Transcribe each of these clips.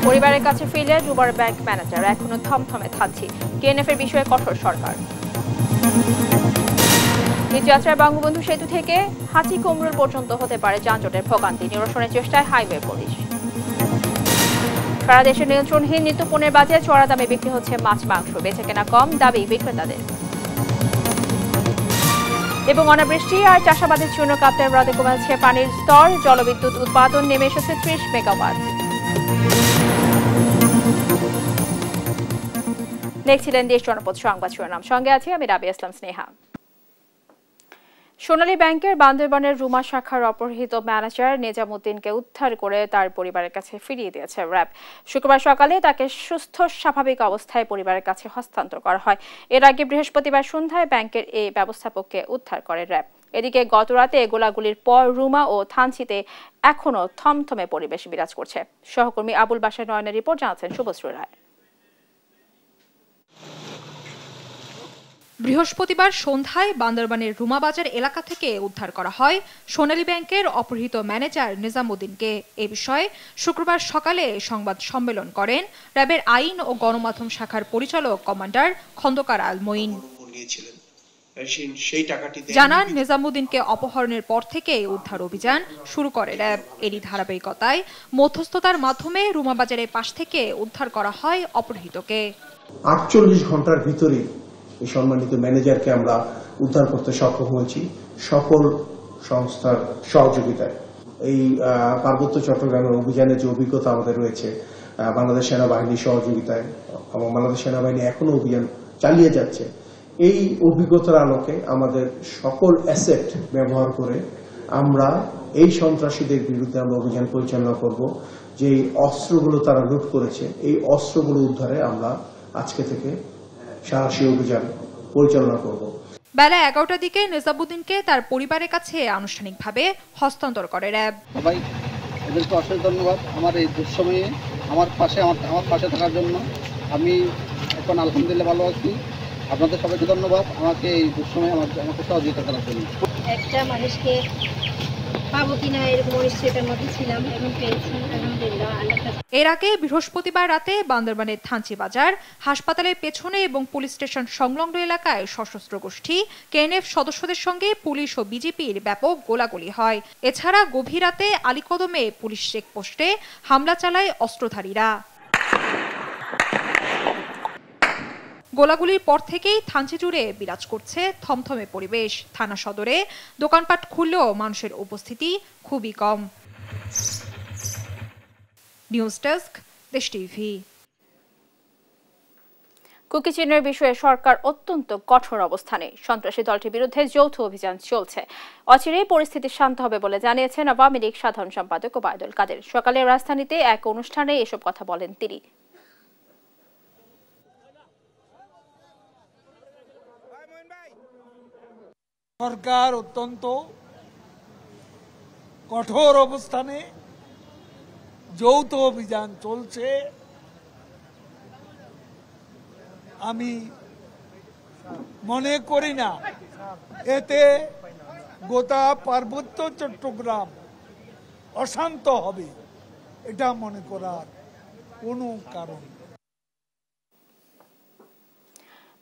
পরিবারের কাছে ফিরলে রুমার ব্যাংক ম্যানেজার এখনো থমথমে থাকছি, কেএনএফ এর বিষয়ে কঠোর সরকার। যাত্রায় বঙ্গবন্ধু সেতু থেকে হাটিকুমরুল পর্যন্ত হতে পারে যানজটের ভোগান্তি, নিরসনের চেষ্টায় হাইওয়ে পুলিশ। সারা দেশে নিয়ন্ত্রণহীন নিত্যপণ্যের বাজারে চড়া দামে বিক্রি হচ্ছে মাছ মাংস, বেচে কেনা কম, দাবি বিক্রেতাদের। এবং অনাবৃষ্টি আর চাষাবাদের জন্য কাপ্তাই হ্রদে কমেছে পানির স্তর, জলবিদ্যুৎ উৎপাদন নেমে এসেছে 30 মেগাওয়াট। দেখছিলেন দেশ জনপদ সংবাদ শিরোনাম, সঙ্গে আছে আমি রাবিয়া ইসলাম স্নেহা। সোনালী ব্যাংকের বান্দরবানের রুমা শাখার অপহৃত ম্যানেজার নিজামুদ্দিনকে উদ্ধার করে তার পরিবারের কাছে ফিরিয়ে দিয়েছে র্যাব। শুক্রবার সকালে তাকে সুস্থ স্বাভাবিক অবস্থায় পরিবারের কাছে হস্তান্তর করা হয়। এর আগে বৃহস্পতিবার সন্ধ্যায় ব্যাংকের এই ব্যবস্থাপককে উদ্ধার করে র্যাব। এদিকে গতরাতে গোলাগুলির পর রুমা ও থানচিতে এখনও থমথমে পরিবেশ বিরাজ করছে। সহকর্মী আবুল বাশার নয়নের রিপোর্ট জানাচ্ছেন শুভশ্রী রায়। বৃহস্পতিবার সন্ধ্যায় বান্দরবানের রুমাবাজার এলাকা থেকে উদ্ধার করা হয় সোনালী ব্যাংকের অপহৃত ম্যানেজার নিজামুদ্দিনকে। এ বিষয়ে শুক্রবার সকালে সংবাদ সম্মেলন করেন র্যাবের আইন ও গণমাধ্যম শাখার পরিচালক কমান্ডার খন্দকার আল মঈন। জানান, নিজামুদ্দিনকে অপহরণের পর থেকে উদ্ধার অভিযান শুরু করে র্যাব। এরই ধারাবাহিকতায় মধ্যস্থতার মাধ্যমে রুমাবাজারের পাশ থেকে উদ্ধার করা হয় অপহৃতকে। 48 ঘন্টার ভিতরে এই সম্মানিত ম্যানেজারকে আমরা উদ্ধার করতে সক্ষম হয়েছি সকল সংস্থার সহযোগিতায়। এই পার্বত্য চট্টগ্রামের অভিযানের যে অভিজ্ঞতা আমাদের রয়েছে বাংলাদেশ সেনাবাহিনীর সহযোগিতায়, এবং বাংলাদেশ সেনাবাহিনী এখনো অভিযান চালিয়ে যাচ্ছে, এই অভিজ্ঞতার আলোকে আমাদের সকল অ্যাসেট ব্যবহার করে আমরা এই সন্ত্রাসীদের বিরুদ্ধে আমরা অভিযান পরিচালনা করব। যে অস্ত্রগুলো তারা লুট করেছে এই অস্ত্রগুলো উদ্ধারে আমরা আজকে থেকে সাহসী অভিযান পরিচালনা করব। বেলা 11টার দিকে নিজামুদ্দিনকে তার পরিবারের কাছে আনুষ্ঠানিকভাবে হস্তান্তর করে র্যাব। সবাই এদেরকে অশেষ ধন্যবাদ আমার এই দুঃসময়ে আমার পাশে থাকার জন্য। আমি এখন আলহামদুলিল্লাহ ভালো আছি। আপনাদের সবাইকে ধন্যবাদ আমাকে এই দুঃসময়ে আমাকে সহযোগিতা করার জন্য। একটা মানুষকে পাবো কিনা এরকম অনিশ্চয়তার মধ্যে ছিলাম, এখন পেয়েছি আলহামদুলিল্লাহ। এর আগে বৃহস্পতিবার রাতে বান্দরবানের থানচি বাজার, হাসপাতালের পেছনে এবং পুলিশ স্টেশন সংলগ্ন এলাকায় সশস্ত্র গোষ্ঠী কেএনএফ সদস্যদের সঙ্গে পুলিশ ও বিজেপির ব্যাপক গোলাগুলি হয়। এছাড়া গভীর রাতে আলীকদমে পুলিশ চেকপোস্টে হামলা চালায় অস্ত্রধারীরা। গোলাগুলির পর থেকেই থানচি জুড়ে বিরাজ করছে থমথমে পরিবেশ। থানা সদরে দোকানপাট খুললেও মানুষের উপস্থিতি খুবই কম। নিউজ ডেস্ক, দেশ টিভি। কুকি চিহ্নের বিষয়ে সরকার অত্যন্ত কঠোর অবস্থানে। সন্ত্রাসী দলটির বিরুদ্ধে যৌথ অভিযান চলছে। অচিরেই পরিস্থিতি শান্ত হবে বলে জানিয়েছেন আওয়ামী লীগ সাধারণ সম্পাদক ওবায়দুল কাদের। সকালে রাজধানীতে এক অনুষ্ঠানে এসব কথা বলেন তিনি। সরকার অত্যন্ত কঠোর অবস্থানে যৌথ অভিযান চলছে। আমি মনে করি না এতে গোটা পার্বত্য চট্টগ্রাম অশান্ত হবে, এটা মনে করার কোনো কারণ।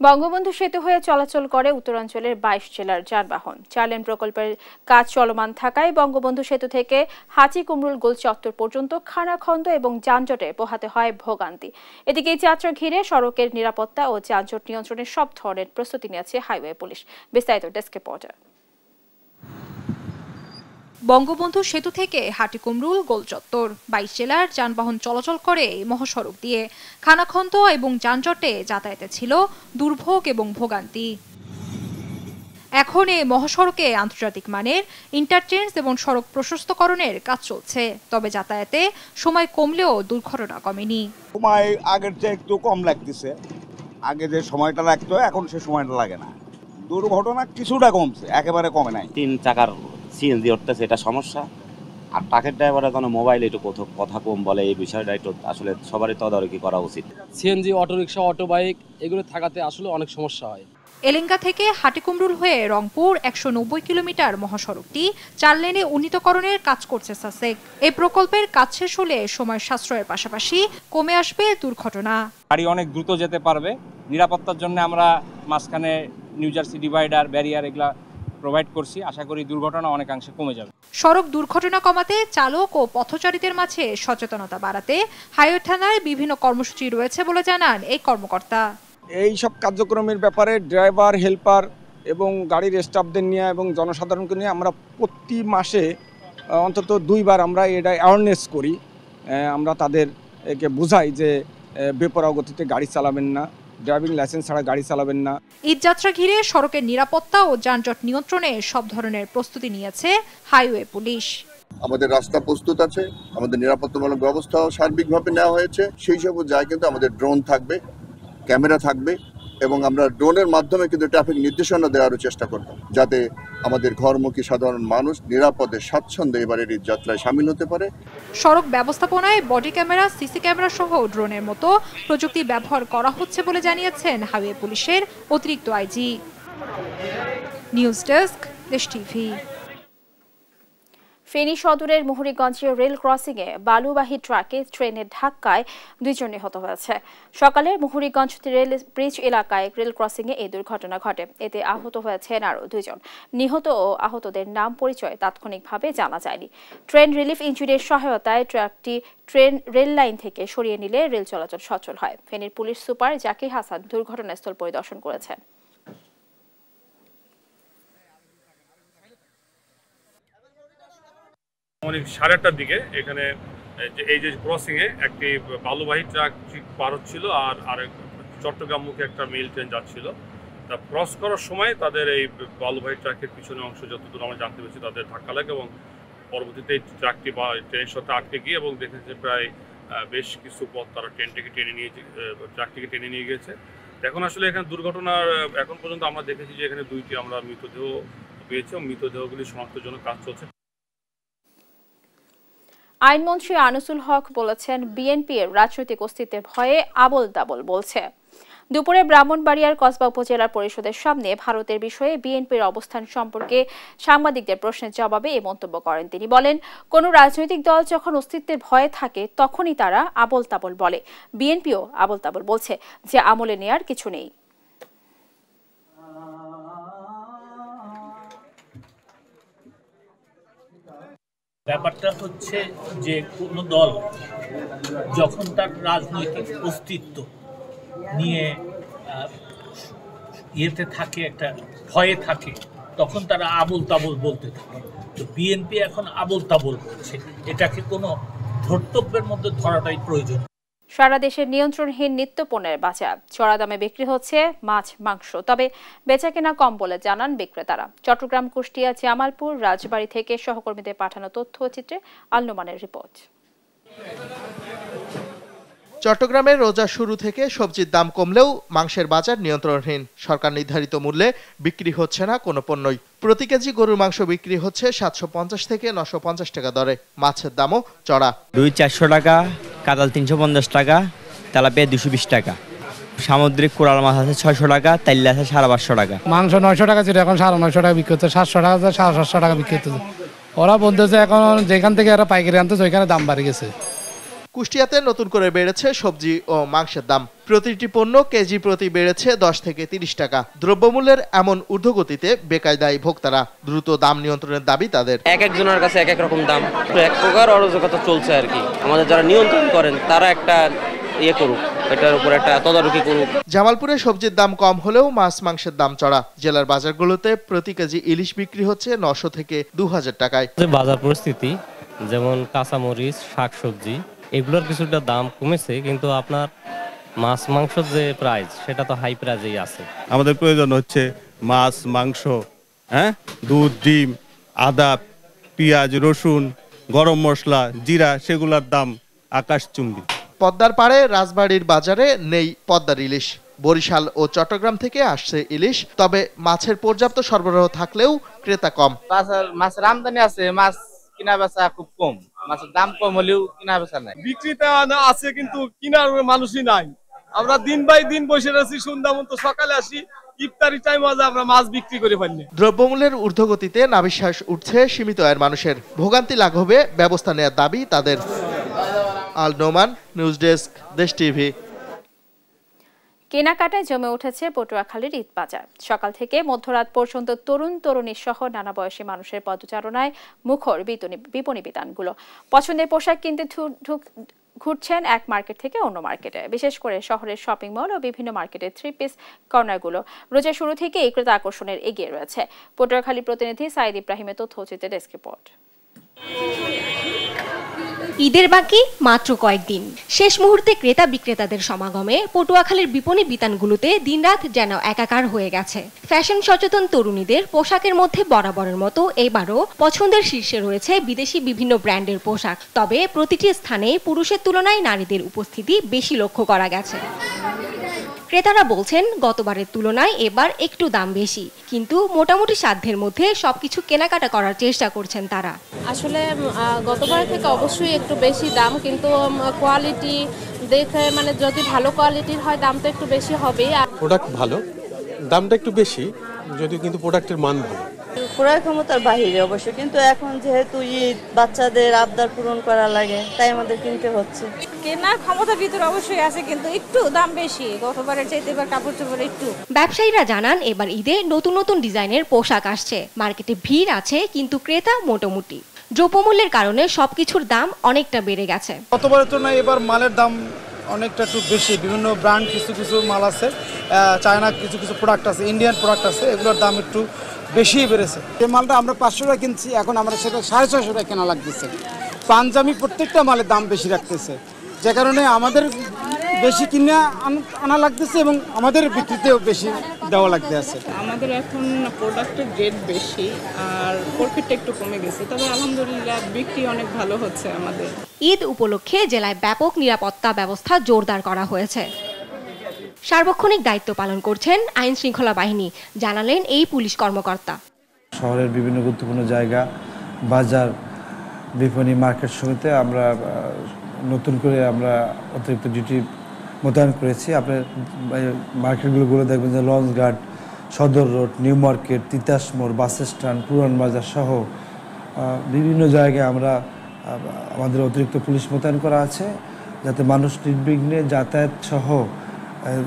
বঙ্গবন্ধু সেতু হয়ে চলাচল করে উত্তরাঞ্চলের 22 জেলার যানবাহন। 4 লেন প্রকল্পের কাজ চলমান থাকায় বঙ্গবন্ধু সেতু থেকে হাটিকুমরুল গোল চত্বর পর্যন্ত খানাখন্দ এবং যানজটে পোহাতে হয় ভোগান্তি। এদিকে এই যাত্রা ঘিরে সড়কের নিরাপত্তা ও যানজট নিয়ন্ত্রণের সব ধরনের প্রস্তুতি নিয়েছে হাইওয়ে পুলিশ। বিস্তারিত ডেস্ক রিপোর্টার। বঙ্গবন্ধু সেতু থেকে হাটিকুমরুল গোল চত্বর 22 জেলার যানবাহন চলাচল করে মহাসড়ক দিয়ে। খানাখন্দ এবং যানজটে যাতায়াতে ছিল দুর্ভোগ এবং ভোগান্তি। এখন এই মহাসড়কে আন্তর্জাতিক মানের ইন্টারচেঞ্জ এবং সড়ক প্রশস্তকরণের কাজ চলছে। তবে যাতায়াতে সময় কমলেও দুর্ঘটনা কমেনি। সময় আগের চেয়ে একটু কম লাগতেছে। আগে যে সময়টা লাগতো এখন সে সময়টা লাগে না। দুর্ঘটনা কিছুটা কমছে, একেবারে কমে নাই। 3 চাকার সিএনজি উঠতেছে, এটা সমস্যা। আর ট্রাকের ড্রাইভাররা যেন মোবাইলে একটু কথা কম বলে, এই বিষয়টা একটু আসলে সবারই তদারকি করা উচিত। সিএনজি, অটোরিকশা, অটো বাইক এগুলো থাকাতে আসলে অনেক সমস্যা হয়। এলেঙ্গা থেকে হাটিকুমরুল হয়ে রংপুর 190 কিলোমিটার মহাসড়কটি 4 লেনে উন্নীতকরণের কাজ করছে সাসেক। এই প্রকল্পের কাজ শেষ হলে সময় সাশ্রয়ের পাশাপাশি কমে আসবে দুর্ঘটনা। গাড়ি অনেক দ্রুত যেতে পারবে। নিরাপত্তার জন্য আমরা মাঝখানে নিউ জার্সি ডিভাইডার, ব্যারিয়ার এগুলা প্রোভাইড করছি। আশা করি দুর্ঘটনা অনেকাংশে কমে যাবে। সড়ক দুর্ঘটনা কমাতে চালক ও পথচারীদের মাঝে সচেতনতা বাড়াতে হাইওয়ে থানায় বিভিন্ন কর্মসূচি রয়েছে বলে জানান এই কর্মকর্তা। এই সব কার্যক্রমের ব্যাপারে ড্রাইভার, হেল্পার এবং গাড়ির স্টাফদের নিয়ে এবং জনসাধারণকে নিয়ে আমরা প্রতি মাসে অন্তত 2 বার আমরা এটা অ্যাওয়ারনেস করি। আমরা তাদেরকে বোঝাই যে বেপরোয়া গতিতে গাড়ি চালাবেন না, ড্রাইভিং লাইসেন্স ছাড়া গাড়ি চালাবেন না। ঈদযাত্রা ঘিরে সড়কের নিরাপত্তা ও যানজট নিয়ন্ত্রণে সব ধরনের প্রস্তুতি নিয়েছে হাইওয়ে পুলিশ। আমাদের রাস্তা প্রস্তুত আছে, আমাদের নিরাপত্তামূলক ব্যবস্থাও সার্বিকভাবে নেওয়া হয়েছে। সেই সব জায়গায় কিন্তু আমাদের ড্রোন থাকবে, ক্যামেরা থাকবে এবং আমরা ড্রোনের মাধ্যমে কিন্তু ট্রাফিক নির্দেশনা দেওয়ার চেষ্টা করব, যাতে আমাদের ঘরমুখী সাধারণ মানুষ নিরাপদে স্বাচ্ছন্দ্যে এবারের এই যাত্রায় সামিল হতে পারে। সড়ক ব্যবস্থাপনায় বডি ক্যামেরা, সিসি ক্যামেরা সহ ড্রোনের মতো প্রযুক্তি ব্যবহার করা হচ্ছে বলে জানিয়েছেন হাইওয়ে পুলিশের অতিরিক্ত আইজি। নিউজ ডেস্ক, দেশ টিভি। ফেনী সদরের মুহুরীগঞ্জে রেল ক্রসিংয়ে বালুবাহী ট্রাকে ট্রেনের ধাক্কায় 2 জন নিহত হয়েছে। সকালে মুহুরীগঞ্জ রেল ব্রিজ এলাকায় রেল ক্রসিংয়ে এই দুর্ঘটনা ঘটে। এতে আহত হয়েছেন আরও 2 জন। নিহত ও আহতদের নাম পরিচয় তাৎক্ষণিকভাবে জানা যায়নি। ট্রেন রিলিফ ইঞ্জিনের সহায়তায় ট্রাকটি রেল লাইন থেকে সরিয়ে নিলে রেল চলাচল সচল হয়। ফেনীর পুলিশ সুপার জাকির হাসান দুর্ঘটনাস্থল পরিদর্শন করেছেন। অনেক 8:30টার দিকে এখানে এই যে ক্রসিংয়ে একটি বালুবাহী ট্রাক পার হচ্ছিল আর চট্টগ্রাম মুখে একটা মেল ট্রেন যাচ্ছিল। তা ক্রস করার সময় তাদের এই বালুবাহী ট্রাকের পিছনে অংশ যতদূর আমরা জানতে পেরেছি তাদের ধাক্কা লাগে এবং পরবর্তীতে এই ট্রাকটি বা ট্রেনের সাথে আটকে গিয়ে এবং দেখেছে প্রায় বেশ কিছু পথ তারা ট্রেনটিকে ট্রাকটিকে টেনে নিয়ে গেছে। এখন আসলে এখানে দুর্ঘটনার এখন পর্যন্ত আমরা দেখেছি যে এখানে 2টি আমরা মৃতদেহ পেয়েছি এবং মৃতদেহগুলি শনাক্তের জন্য কাজ চলছে। আইনমন্ত্রী আনিসুল হক বলেছেন, বিএনপির রাজনৈতিক অস্তিত্বের ভয়ে আবোল তাবোল বলছে। দুপুরে ব্রাহ্মণবাড়িয়ার কসবা উপজেলা পরিষদের সামনে ভারতের বিষয়ে বিএনপির অবস্থান সম্পর্কে সাংবাদিকদের প্রশ্নের জবাবে এই মন্তব্য করেন তিনি। বলেন, কোন রাজনৈতিক দল যখন অস্তিত্বের ভয়ে থাকে তখনই তারা আবোল তাবোল বলে। বিএনপিও আবোল তাবোল বলছে যে আমলে নেয়ার কিছু নেই। ব্যাপারটা হচ্ছে যে কোনো দল যখন তার রাজনৈতিক অস্তিত্ব নিয়ে ইয়েতে থাকে, একটা ভয়ে থাকে, তখন তারা আবোল তাবোল বলতে থাকে। তো বিএনপি এখন আবোল তাবোল বলছে, এটাকে কোনো ধর্তব্যের মধ্যে ধরাটাই প্রয়োজন। সারা দেশের নিয়ন্ত্রণহীন নিত্যপণ্যের বাজার, চড়া দামে বিক্রি হচ্ছে মাছ, মাংস, তবে বেচাকেনা কম বলে জানান বিক্রেতারা। চট্টগ্রাম, কুষ্টিয়া, জামালপুর, রাজবাড়ী থেকে সহকর্মীদের পাঠানো তথ্য চিত্রে আলনুমানের রিপোর্ট। চট্টগ্রামের রোজা শুরু থেকে সবজির দাম কমলেও মাংসের বাজার নিয়ন্ত্রণহীন। সরকার নির্ধারিত মূল্যে বিক্রি হচ্ছে না কোনো পণ্যই। প্রতি কেজি গরুর মাংস বিক্রি হচ্ছে 750 থেকে 950 টাকা দরে। মাছের দামও চড়া। রুই 400 টাকা, কাতাল 350 টাকা, তেলাপিয়া 220 টাকা। সামুদ্রিক কোরাল মাছ আছে 600 টাকা, তাইল্লা আছে 550 টাকা। মাংস 900 টাকা ছিল, এখন 950 টাকা বিক্রি হচ্ছে, 700 টাকা 750 টাকা বিক্রি হচ্ছে। ওরা বলতেছে এখন যেখান থেকে এরা পাইকারি আনতেছে ওইখানে দাম বাড়ে গেছে। কুষ্টিয়াতে নতুন করে বেড়েছে সবজি ও মাংসের দাম। প্রতিটি পণ্য কেজি প্রতি বেড়েছে 10 থেকে 30 টাকা। দ্রব্যমূল্যের এমন ঊর্ধ্বগতিতে বেকায়দায় ভোক্তারা। দ্রুত দাম নিয়ন্ত্রণের দাবি তাদের। এক একজনের কাছে এক এক রকম দাম, এক প্রকার অরাজকতা চলছে আর কি। আমাদের যারা নিয়ন্ত্রণ করেন তারা একটা ইয়ে করুক, এটার উপর একটা তদারকি করুক। জামালপুরে সবজির দাম কম হলেও মাছ মাংসের দাম চড়া। জেলার বাজারগুলোতে প্রতি কেজি ইলিশ বিক্রি হচ্ছে 900 থেকে 2000 টাকায়। বাজার পরিস্থিতি যেমন কাঁচামরিচ, শাকসবজি এগুলোর কিছুটা দাম কমেছে, কিন্তু আপনার মাছ মাংসের যে প্রাইস সেটা তো হাই প্রাইজেই আছে। আমাদের প্রয়োজন হচ্ছে মাছ, মাংস, দুধ, ডিম, আদা, পেঁয়াজ, রসুন, গরম মশলা, জিরা, সেগুলোর দাম আকাশচুম্বী। পদ্মার পাড়ে রাজবাড়ির বাজারে নেই পদ্মার ইলিশ। বরিশাল ও চট্টগ্রাম থেকে আসছে ইলিশ, তবে মাছের পর্যাপ্ত সরবরাহ থাকলেও ক্রেতা কম। মাছের আমদানি আছে, মাছ কিনা বেচা খুব কম। মাছের দাম কম হলেও কিনা বেচা নাই। বিক্রিটা আছে কিন্তু কিনার মানুষই নাই। আমরা দিন বাই দিন বসে আছি, সন্ধ্যা মতো সকালে আসি, ইফতারি টাইম আমরা মাছ বিক্রি করে পাইনি। দ্রব্যমূল্যের ঊর্ধ্বগতিতে নাভিশ্বাস উঠছে সীমিত আয়ের মানুষের। ভোগান্তি লাঘবে ব্যবস্থা নেওয়ার দাবি তাদের। আল নোমান, নিউজ ডেস্ক, দেশ টিভি। কেনাকাটায় জমে উঠেছে পটুয়াখালীর ঈদ বাজার। সকাল থেকে মধ্যরাত পর্যন্ত তরুণ তরুণী সহ নানা বয়সী মানুষের পদচারণায় মুখর বিপণী বিতানগুলো। পছন্দের পোশাক কিনতে ঘুরছেন এক মার্কেট থেকে অন্য মার্কেটে। বিশেষ করে শহরের শপিং মল ও বিভিন্ন মার্কেটের 3 পিস কর্নারগুলো রোজার শুরু থেকে এই ক্রেতা আকর্ষণের এগিয়ে রয়েছে। পটুয়াখালী প্রতিনিধি সাইদ ইব্রাহিমের তথ্যচিত্রে ডেস্ক রিপোর্ট। ঈদের বাকি মাত্র কয়েকদিন। শেষ মুহূর্তে ক্রেতা বিক্রেতাদের সমাগমে পটুয়াখালীর বিপণী বিতানগুলোতে দিনরাত যেন একাকার হয়ে গেছে। ফ্যাশন সচেতন তরুণীদের পোশাকের মধ্যে বরাবরের মতো এবারও পছন্দের শীর্ষে রয়েছে বিদেশি বিভিন্ন ব্র্যান্ডের পোশাক। তবে প্রতিটি স্থানে পুরুষের তুলনায় নারীদের উপস্থিতি বেশি লক্ষ্য করা গেছে। ক্রেতারা বলছেন গতবারের তুলনায় এবার একটু দাম বেশি, কিন্তু মোটামুটি সাধ্যের মধ্যে সবকিছু কেনাকাটা করার চেষ্টা করছেন তারা। আসলে গতবারের থেকে অবশ্যই একটু বেশি দাম, কিন্তু কোয়ালিটি দেখে মানে যদি ভালো কোয়ালিটির হয় দাম তো একটু বেশি হবে। প্রোডাক্ট ভালো, দামটা একটু বেশি, যদিও কিন্তু প্রোডাক্টের মান ভালো। ক্রয় ক্ষমতার বাহিরে অবশ্য, কিন্তু এখন যেহেতু ঈদ, বাচ্চাদের আবদার পূরণ করা লাগে, তাই আমাদের কিনতে হচ্ছে। কেনার ক্ষমতার ভিতরে অবশ্যই আছে, কিন্তু একটু দাম বেশি গতবারের চাইতে এবার কাপড় চোপড় একটু। ব্যবসায়ীরা জানান এবার ঈদে নতুন নতুন ডিজাইনের পোশাক আসছে। মার্কেটে ভিড় আছে, কিন্তু ক্রেতা মোটামুটি। দ্রব্যমূল্যের কারণে সবকিছুর দাম অনেকটা বেড়ে গেছে। গতবারের তুলনায় এবার মালের দাম অনেকটা একটু বেশি। বিভিন্ন ব্র্যান্ড কিছু কিছু মাল আছে, চায়না কিছু কিছু প্রোডাক্ট আছে, ইন্ডিয়ান প্রোডাক্ট আছে, এগুলোর দাম একটু বেশি বেড়েছে। যে মালটা আমরা 500 টাকা কিনছি, এখন আমরা সেটা 650 টাকা কেনা লাগতেছে। পাঞ্জাবি প্রত্যেকটা মালের দাম বেশি রাখতেছে, যে কারণে আমাদের বেশি কিনে আনা লাগতেছে এবং আমাদের বিক্রিতেও বেশি দেওয়া লাগতে আছে। আমাদের এখন প্রোডাক্টের রেট বেশি আর প্রফিটটা একটু কমে গেছে, তবে আলহামদুলিল্লাহ বিক্রি অনেক ভালো হচ্ছে আমাদের। ঈদ উপলক্ষে জেলায় ব্যাপক নিরাপত্তা ব্যবস্থা জোরদার করা হয়েছে। সার্বক্ষণিক দায়িত্ব পালন করছেন আইন শৃঙ্খলা বাহিনী, জানালেন এই পুলিশ কর্মকর্তা। শহরের বিভিন্ন গুরুত্বপূর্ণ জায়গা, বাজার, বিপণী, মার্কেট সমিতিতে আমরা নতুন করে অতিরিক্ত ডিউটি মোতায়েন করেছি। আপনার মার্কেটগুলো দেখবেন যে লঞ্চ ঘাট, সদর রোড, নিউ মার্কেট, তিতাস মোড়, বাস স্ট্যান্ড, পুরান বাজার সহ বিভিন্ন জায়গায় আমরা আমাদের অতিরিক্ত পুলিশ মোতায়েন করা আছে, যাতে মানুষ নির্বিঘ্নে যাতায়াত সহ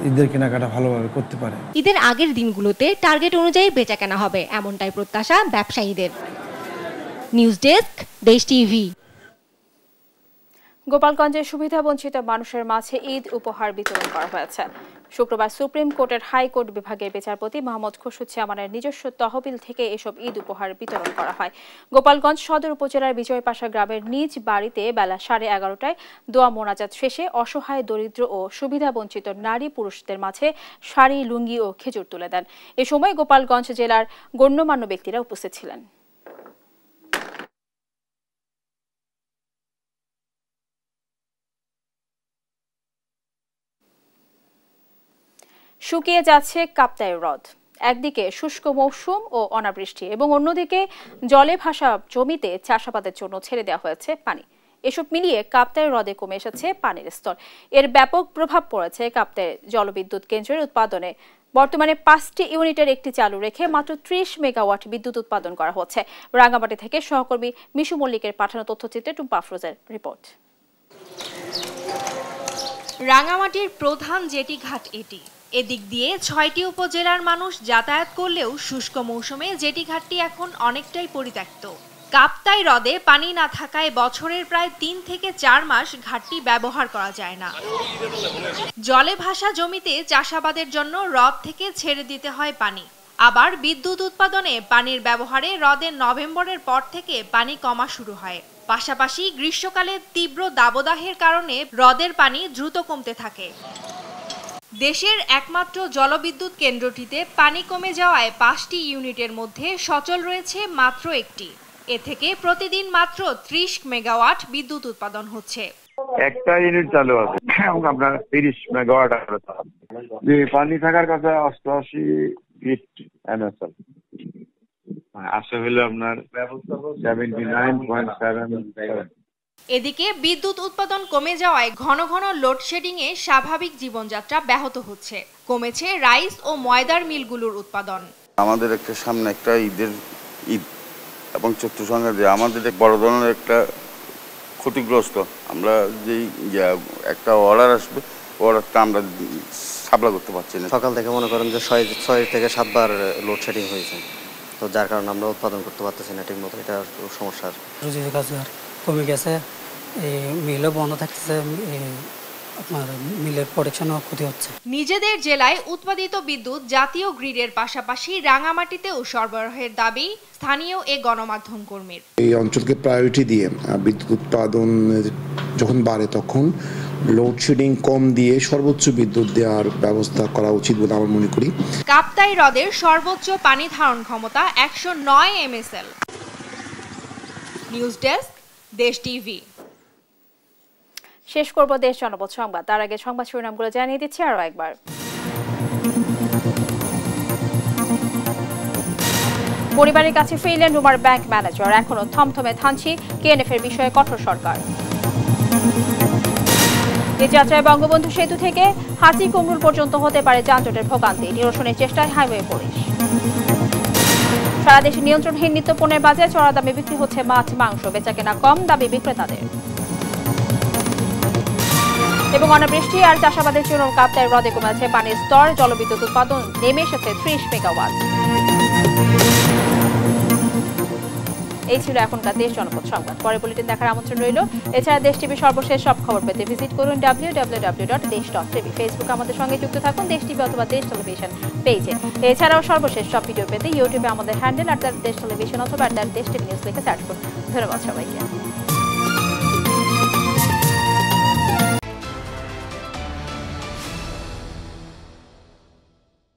ঈদের কেনাকাটা ভালোভাবে করতে পারে। ঈদের আগের দিনগুলোতে টার্গেট অনুযায়ী বেচা কেনা হবে, এমনটাই প্রত্যাশা ব্যবসায়ীদের। নিউজ ডেস্ক, দেশ টিভি। গোপালগঞ্জের সুবিধাবঞ্চিত মানুষের মাঝে ঈদ উপহার বিতরণ করা হয়েছে। শুক্রবার সুপ্রিম কোর্টের হাইকোর্ট বিভাগের বিচারপতি মোহাম্মদ খুরশুজ্জামানের নিজস্ব তহবিল থেকে এসব ঈদ উপহার বিতরণ করা হয়। গোপালগঞ্জ সদর উপজেলার বিজয়পাশা গ্রামের নিজ বাড়িতে বেলা 11:30টায় দোয়া মোনাজাত শেষে অসহায়, দরিদ্র ও সুবিধাবঞ্চিত নারী পুরুষদের মাঝে শাড়ি, লুঙ্গি ও খেজুর তুলে দেন। এ সময় গোপালগঞ্জ জেলার গণ্যমান্য ব্যক্তিরা উপস্থিত ছিলেন। শুকিয়ে যাচ্ছে কাপ্তাই হ্রদ। একদিকে শুষ্ক মৌসুম ও অনাবৃষ্টি এবং অন্যদিকে জলে ভাসা জমিতে চাষাবাদের জন্য ছেড়ে দেওয়া হয়েছে পানি। এসব মিলিয়ে কাপ্তাই হ্রদে কমে এসেছে পানির স্তর। এর ব্যাপক প্রভাব পড়েছে কাপ্তাই জলবিদ্যুৎ কেন্দ্রের উৎপাদনে। বর্তমানে 5টি ইউনিটের একটি চালু রেখে মাত্র 30 মেগাওয়াট বিদ্যুৎ উৎপাদন করা হচ্ছে। রাঙ্গামাটি থেকে সহকর্মী মিশু মল্লিকের পাঠানো তথ্যচিত্রে টুম্পা আফরোজের রিপোর্ট। রাঙ্গামাটির প্রধান জেটি ঘাট এটি। এদিক দিয়ে 6টি উপজেলার মানুষ যাতায়াত করলেও শুষ্ক মৌসুমে জেটি ঘাটটি এখন অনেকটাই পরিত্যক্ত। কাপ্তাই হ্রদে পানি না থাকায় বছরের প্রায় 3 থেকে 4 মাস ঘাটটি ব্যবহার করা যায় না। জলে ভাসা জমিতে চাষাবাদের জন্য হ্রদ থেকে ছেড়ে দিতে হয় পানি। আবার বিদ্যুৎ উৎপাদনে পানির ব্যবহারে হ্রদের নভেম্বরের পর থেকে পানি কমা শুরু হয়। পাশাপাশি গ্রীষ্মকালে তীব্র দাবদাহের কারণে হ্রদের পানি দ্রুত কমতে থাকে। দেশের একমাত্র জলবিদ্যুৎ কেন্দ্রটিতে পানি কমে যাওয়ায় 5টি ইউনিটের মধ্যে সচল রয়েছে মাত্র একটি। এ থেকে প্রতিদিন মাত্র 30 মেগাওয়াট বিদ্যুৎ উৎপাদন হচ্ছে। একটা ইউনিট চালু আছে এবং আপনার 30 মেগাওয়াট যে পানি থাকার কথা 88 ফিট এনএসএল আসে হলো আপনার 79.7 এদিকে বিদ্যুৎ উৎপাদন কমে যাওয়ায় ঘন ঘন লোডশেডিংয়ে স্বাভাবিক জীবনযাত্রা ব্যাহত হচ্ছে। কমেছে রাইস ও ময়দার মিলগুলোর উৎপাদন। আমাদের একটা সামনে একটা ঈদ এবং চৈত্র সংক্রান্তি আমাদের বড় ধরনের একটা ক্ষতিগ্রস্ত। আমরা যেই একটা অর্ডার আসবে অর্ডারটা আমরা সাপ্লাই করতে পারছি না। সকাল থেকে মনে করেন যে 6 থেকে 7 বার লোডশেডিং হয়েছে, তো যার কারণে আমরা উৎপাদন করতে পারতেছি না ঠিক মতো। এটা সমস্যার রুজি রোজগার কমে গেছে, এই মিলও বন্ধ থাকতেছে, আপনার মিলের প্রোডাকশনও ক্ষতি হচ্ছে। নিজেদের জেলায় উৎপাদিত বিদ্যুৎ জাতীয় গ্রিডের পাশাপাশি রাঙামাটিতেও সরবরাহের দাবি স্থানীয় এ গণমাধ্যম কর্মীর। এই অঞ্চলকে প্রায়োরিটি দিয়ে বিদ্যুৎ উৎপাদন যখন বাড়ে তখন লোডশেডিং কম দিয়ে সর্বোচ্চ বিদ্যুৎ দেওয়ার ব্যবস্থা করা উচিত বলে আমি মনে করি। কাপ্তাই হ্রদের সর্বোচ্চ পানি ধারণ ক্ষমতা 109 MSL। নিউজ ডেস্ক, দেশ টিভি। শেষ করব দেশ জনপদ সংবাদ, তার আগে সংবাদ শিরোনামগুলো জানিয়ে দিচ্ছি আরো একবার। পরিবারের কাছে ফিরলেন রুমার ব্যাংক ম্যানেজার, এখনো থমথমে থানছি কেএনএফ এর বিষয়ে কঠোর সরকার। এই যাত্রায় বঙ্গবন্ধু সেতু থেকে হাতি কুমরুল পর্যন্ত হতে পারে যানজটের ভোগান্তি, নিরসনের চেষ্টায় হাইওয়ে পুলিশ। সারা দেশে নিয়ন্ত্রণহীন নিত্যপণ্যের বাজারে চড়া দামে বিক্রি হচ্ছে মাছ মাংস, বেচাকেনা কম, দাবি বিক্রেতাদের। এবং অনাবৃষ্টি আর চাষাবাদের জন্য কাপ্তাই হ্রদে কমেছে পানির স্তর, জলবিদ্যুৎ উৎপাদন নেমে এসেছে 30 মেগাওয়াট। এই ছিল এখনকার দেশ জনপদ সংবাদ। পরে বুলেটিন দেখার আমন্ত্রণ রইল। এছাড়া দেশ টিভি সর্বশেষ সব খবর পেতে ভিজিট করুন www.desh.tv। ফেসবুকে আমাদের সঙ্গে যুক্ত থাকুন দেশ টিভি অথবা দেশ টেলিভিশন পেজে। এছাড়াও সর্বশেষ সব ভিডিও পেতে ইউটিউবে আমাদের হ্যান্ডেল @দেশ টেলিভিশন অথবা @দেশ টিভি নিউজ লিখে সার্চ করুন। ধন্যবাদ সবাইকে।